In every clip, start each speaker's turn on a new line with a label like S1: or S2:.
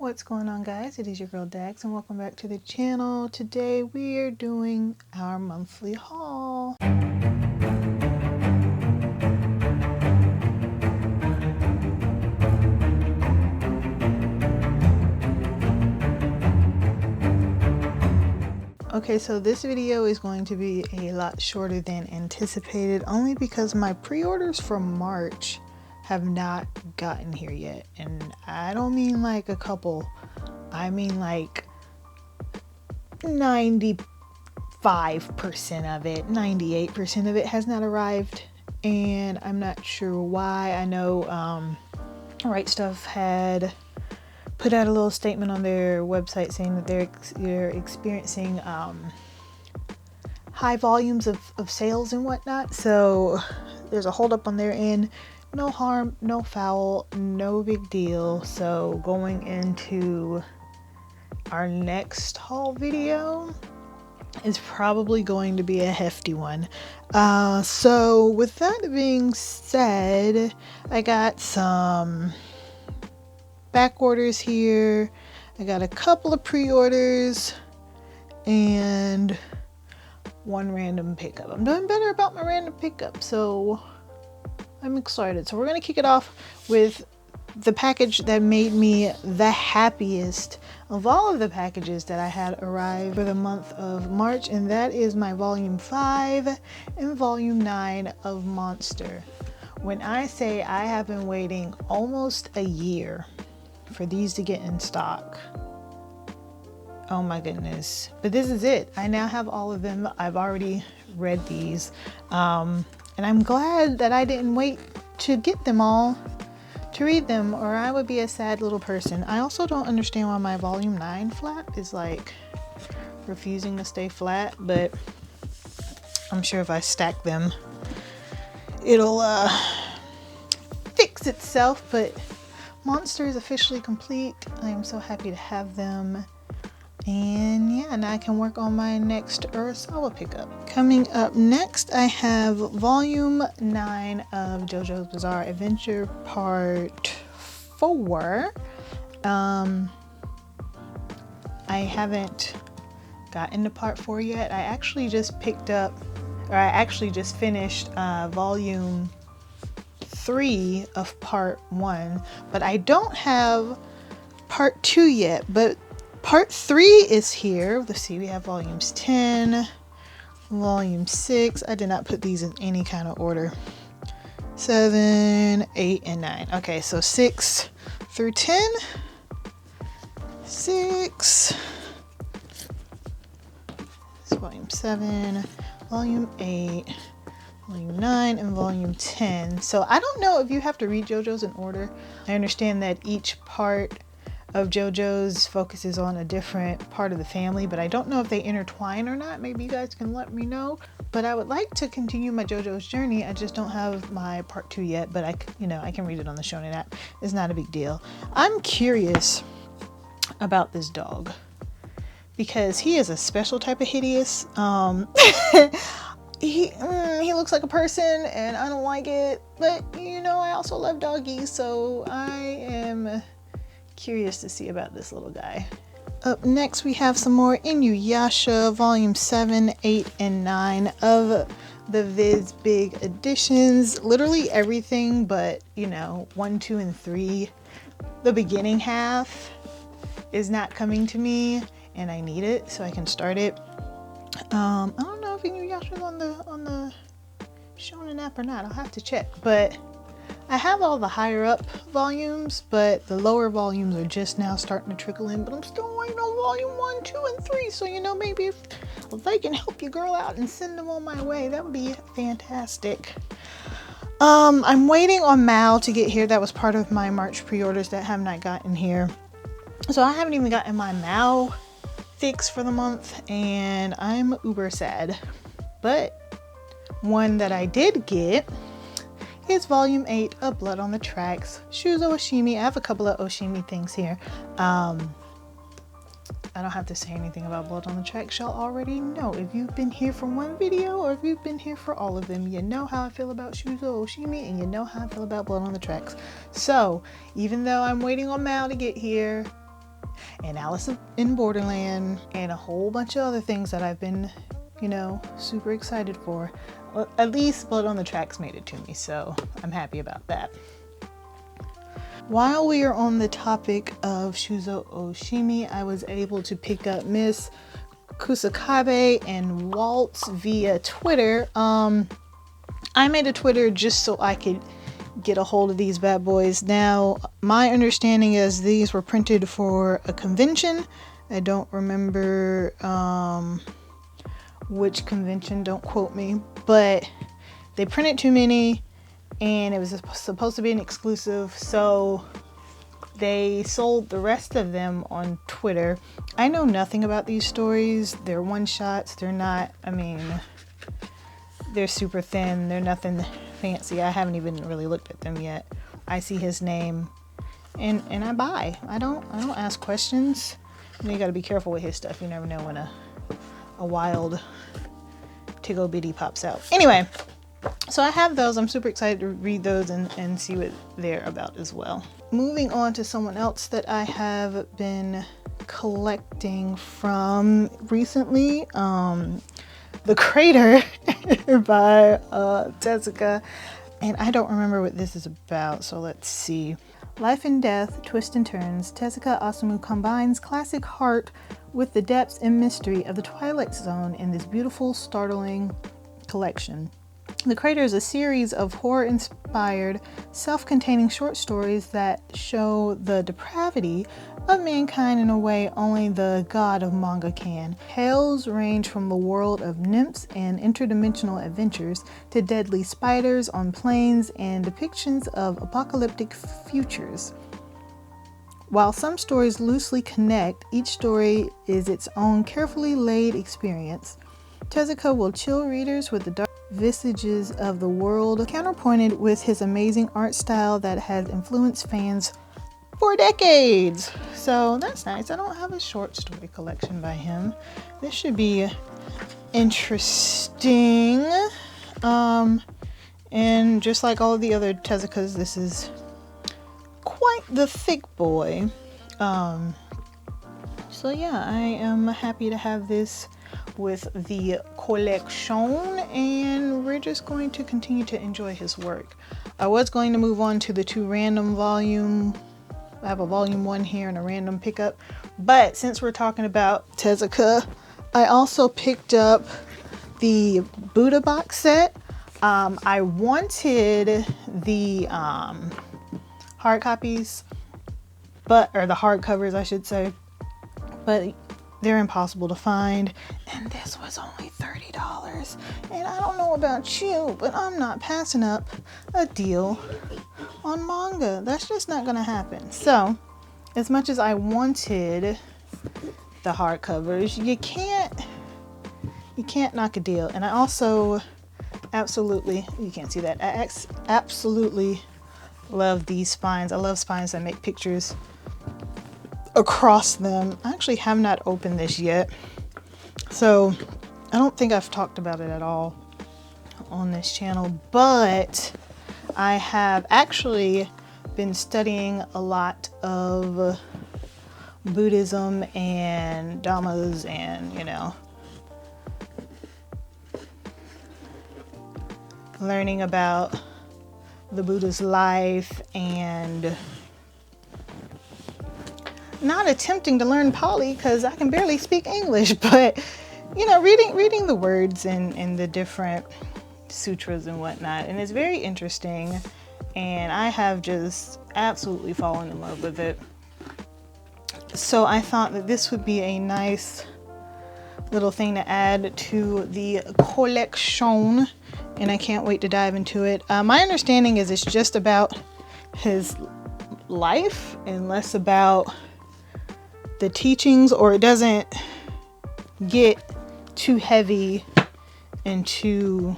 S1: What's going on, guys? It is your girl Dax and welcome back to the channel. Today we are doing our monthly haul. Okay, so this video is going to be a lot shorter than anticipated, only because my pre-orders for March have not gotten here yet. And I don't mean like a couple, I mean like 95% of it, 98% of it has not arrived, and I'm not sure why. I know Right Stuff had put out a little statement on their website saying that they're experiencing high volumes of sales and whatnot, so there's a holdup on their end. No harm, no foul, no big deal. So going into our next haul video is probably going to be a hefty one. So with that being said, I got some back orders here. I got a couple of pre-orders and one random pickup. I'm doing better about my random pickup, so I'm excited. So we're gonna kick it off with the package that made me the happiest of all of the packages that I had arrive for the month of March, and that is my volume 5 and volume 9 of Monster. When I say I have been waiting almost a year for these to get in stock, oh my goodness, but this is it. I now have all of them. I've already read these, and I'm glad that I didn't wait to get them all to read them, or I would be a sad little person. I also don't understand why my volume 9 flap is like refusing to stay flat, but I'm sure if I stack them it'll fix itself. But Monster is officially complete. I am so happy to have them. And yeah, now I can work on my next Urasawa pickup. Coming up next, I have volume 9 of JoJo's Bizarre Adventure part 4. I haven't gotten to part 4 yet. I actually just finished volume 3 of part 1, but I don't have part 2 yet. But part 3 is here. Let's see, we have volumes 10, volume 6. I did not put these in any kind of order. 7, 8, and 9. Okay, so 6 through 10. 6. It's volume 7, volume 8, volume 9, and volume 10. So I don't know if you have to read JoJo's in order. I understand that each part of JoJo's focuses on a different part of the family, but I don't know if they intertwine or not. Maybe you guys can let me know. But I would like to continue my JoJo's journey. I just don't have my part 2 yet, but I can read it on the Shonen app. It's not a big deal. I'm curious about this dog because he is a special type of hideous. He looks like a person and I don't like it, but I also love doggies, so I am curious to see about this little guy. Up next, we have some more Inuyasha volume 7, 8, and 9 of the Viz Big editions. Literally everything but 1, 2, and 3. The beginning half is not coming to me and I need it so I can start it. I don't know if Inuyasha's on the Shonen app or not. I'll have to check, but I have all the higher up volumes, but the lower volumes are just now starting to trickle in. But I'm still waiting on volume 1, 2, and 3. So maybe if they can help your girl out and send them on my way, that would be fantastic. I'm waiting on Mal to get here. That was part of my March pre-orders that have not gotten here. So I haven't even gotten my Mal fix for the month, and I'm uber sad. But one that I did get is volume 8 of Blood on the Tracks, Shuzo Oshimi. I have a couple of Oshimi things here. I don't have to say anything about Blood on the Tracks. Y'all already know. If you've been here for one video or if you've been here for all of them, you know how I feel about Shuzo Oshimi and you know how I feel about Blood on the Tracks. So even though I'm waiting on Mal to get here, and Alice in Borderland and a whole bunch of other things that I've been, you know, super excited for. Well, at least Blood on the Tracks made it to me, so I'm happy about that. While we are on the topic of Shuzo Oshimi, I was able to pick up Miss Kusakabe and Waltz via Twitter. I made a Twitter just so I could get a hold of these bad boys. Now, my understanding is these were printed for a convention. I don't remember which convention, don't quote me, but they printed too many and it was supposed to be an exclusive, so they sold the rest of them on Twitter. I know nothing about these stories. They're one-shots. They're not, I mean, they're super thin. They're nothing fancy. I haven't even really looked at them yet. I see his name and I buy. I don't ask questions. You gotta be careful with his stuff. You never know when a wild tiggle bitty pops out. Anyway, so I have those. I'm super excited to read those and see what they're about as well. Moving on to someone else that I have been collecting from recently, The Crater by Tezuka, and I don't remember what this is about, so let's see. Life and Death, Twists and Turns, Tezuka Osamu combines classic heart with the depths and mystery of the Twilight Zone in this beautiful, startling collection. The Crater is a series of horror-inspired, self-containing short stories that show the depravity of mankind in a way only the god of manga can. Tales range from the world of nymphs and interdimensional adventures to deadly spiders on planes and depictions of apocalyptic futures. While some stories loosely connect, each story is its own carefully laid experience. Tezuka will chill readers with the dark visages of the world, counterpointed with his amazing art style that has influenced fans for decades. So that's nice. I don't have a short story collection by him. This should be interesting. And just like all of the other Tezukas, this is quite the thick boy. So yeah, I am happy to have this with the collection, and we're just going to continue to enjoy his work. I was going to move on to the two random volume. I have a volume 1 here and a random pickup, but since we're talking about Tezuka, I also picked up the Buddha box set. I wanted the hard copies, or the hard covers I should say, but they're impossible to find, and this was only $30. And I don't know about you, but I'm not passing up a deal on manga. That's just not gonna happen. So as much as I wanted the hardcovers, you can't knock a deal. And I also absolutely, you can't see that, I absolutely love these spines. I love spines that make pictures across them. I actually have not opened this yet, so I don't think I've talked about it at all on this channel, but I have actually been studying a lot of Buddhism and Dhammas, and you know, learning about the Buddha's life, and not attempting to learn Pali because I can barely speak English, but you know, reading the words and the different sutras and whatnot, and it's very interesting, and I have just absolutely fallen in love with it. So I thought that this would be a nice little thing to add to the collection, and I can't wait to dive into it. My understanding is it's just about his life and less about the teachings, or it doesn't get too heavy into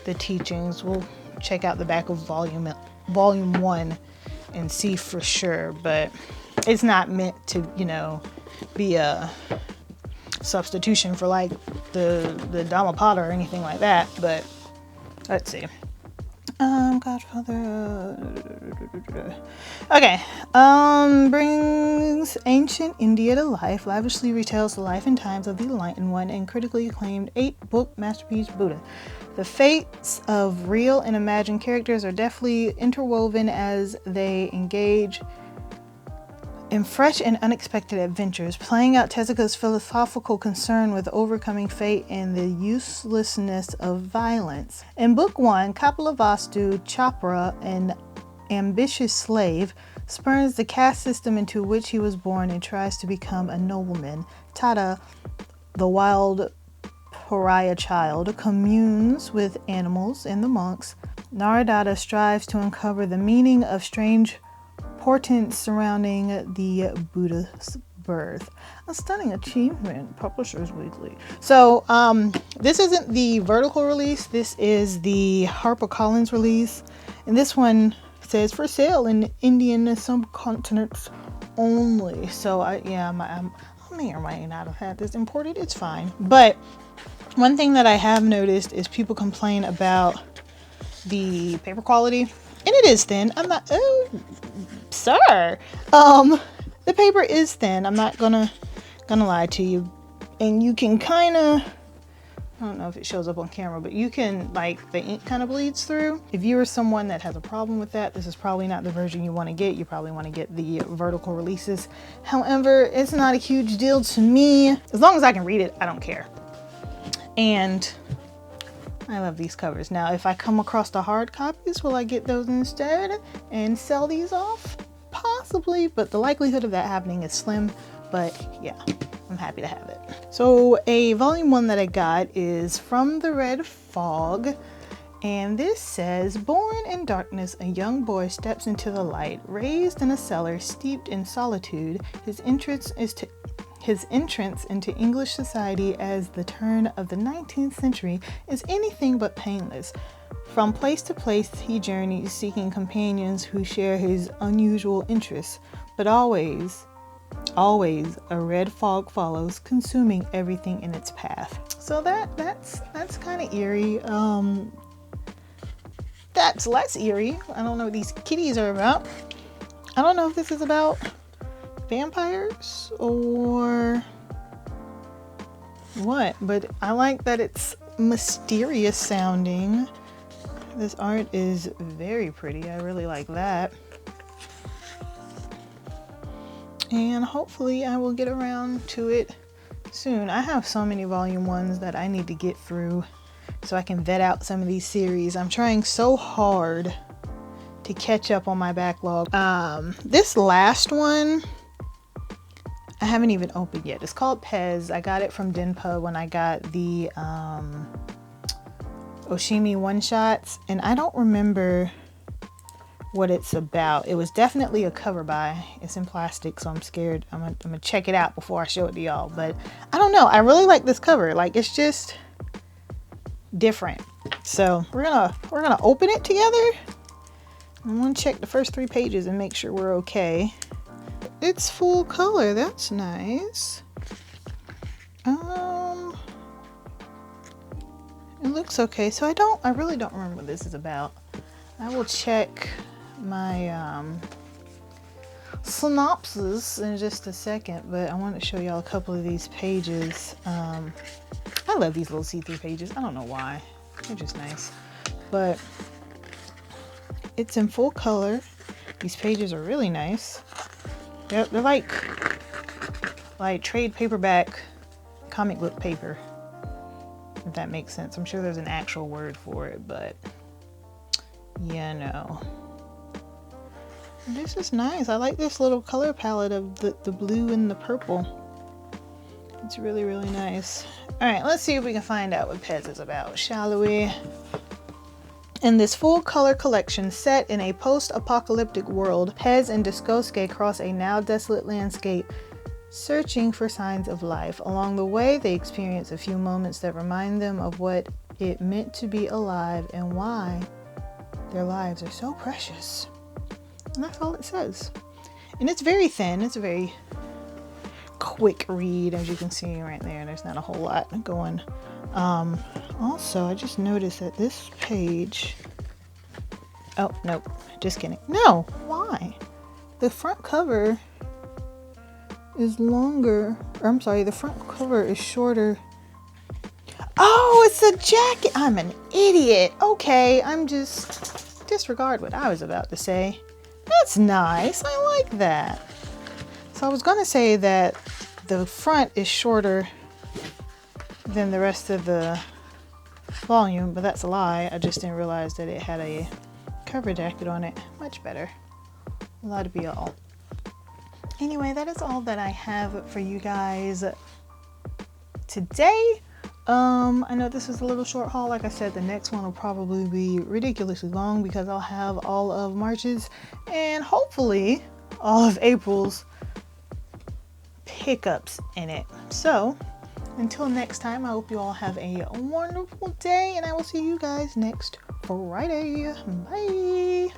S1: the teachings. We'll check out the back of volume 1 and see for sure, but it's not meant to, you know, be a substitution for like the Dhammapada or anything like that. But let's see. Godfather. Okay. Brings ancient India to life, lavishly retells the life and times of the Enlightened One, and critically acclaimed 8-book masterpiece Buddha. The fates of real and imagined characters are deftly interwoven as they engage in fresh and unexpected adventures, playing out Tezuka's philosophical concern with overcoming fate and the uselessness of violence. In Book 1, Kapilavastu Chopra, an ambitious slave, spurns the caste system into which he was born and tries to become a nobleman. Tata, the wild pariah child, communes with animals and the monks. Naradatta strives to uncover the meaning of strange portents surrounding the Buddha's birth. A stunning achievement, Publishers Weekly. So this isn't the vertical release, this is the HarperCollins release, and this one says for sale in Indian subcontinents only. So I may or may not have had this imported, it's fine. But one thing that I have noticed is people complain about the paper quality, and it is thin. I'm not, oh, sir. The paper is thin. I'm not gonna lie to you. And you can kind of, I don't know if it shows up on camera, but you can, like, the ink kind of bleeds through. If you are someone that has a problem with that, this is probably not the version you want to get. You probably want to get the vertical releases. However, it's not a huge deal to me. As long as I can read it, I don't care. And I love these covers. Now, if I come across the hard copies, will I get those instead and sell these off? Possibly, but the likelihood of that happening is slim. But yeah, I'm happy to have it. So a volume 1 that I got is From the Red Fog, and this says, born in darkness, a young boy steps into the light. Raised in a cellar steeped in solitude, his entrance into English society as the turn of the 19th century is anything but painless. From place to place he journeys, seeking companions who share his unusual interests, but always a red fog follows, consuming everything in its path. So that's kind of eerie. That's less eerie. I don't know what these kitties are about. I don't know if this is about vampires or what, but I like that it's mysterious sounding. This art is very pretty. I really like that. And hopefully I will get around to it soon. I have so many volume 1s that I need to get through so I can vet out some of these series. I'm trying so hard to catch up on my backlog. This last one I haven't even opened yet. It's called Pez. I got it from Denpa when I got the Oshimi one-shots, and I don't remember what it's about. It was definitely a cover buy. It's in plastic, so I'm scared. I'm gonna check it out before I show it to y'all. But I don't know. I really like this cover. Like, it's just different. So we're gonna open it together. I'm gonna check the first 3 pages and make sure we're okay. It's full color. That's nice. It looks okay. So I really don't remember what this is about. I will check my synopsis in just a second, but I want to show y'all a couple of these pages. I love these little see-through pages. I don't know why. They're just nice. But it's in full color. These pages are really nice. They're like trade paperback comic book paper, if that makes sense. I'm sure there's an actual word for it, but yeah, no. This is nice. I like this little color palette of the blue and the purple. It's really, really nice. All right, let's see if we can find out what Pez is about, shall we? In this full color collection set in a post-apocalyptic world, Pez and Discoske cross a now desolate landscape, searching for signs of life. Along the way, they experience a few moments that remind them of what it meant to be alive and why their lives are so precious. And that's all it says. And it's very thin. It's a very quick read, as you can see right there. There's not a whole lot going. Also, I just noticed that this page Oh, nope. Just kidding. No, why? The front cover is longer. Or, I'm sorry, the front cover is shorter. Oh, it's a jacket. I'm an idiot. Okay, I'm just disregard what I was about to say. That's nice. I like that. So I was going to say that the front is shorter than the rest of the volume, but that's a lie. I just didn't realize that it had a cover jacket on it. Much better. That'd be all. Anyway, that is all that I have for you guys today. I know this is a little short haul. Like I said, the next one will probably be ridiculously long because I'll have all of March's and hopefully all of April's pickups in it. So until next time, I hope you all have a wonderful day, and I will see you guys next Friday. Bye.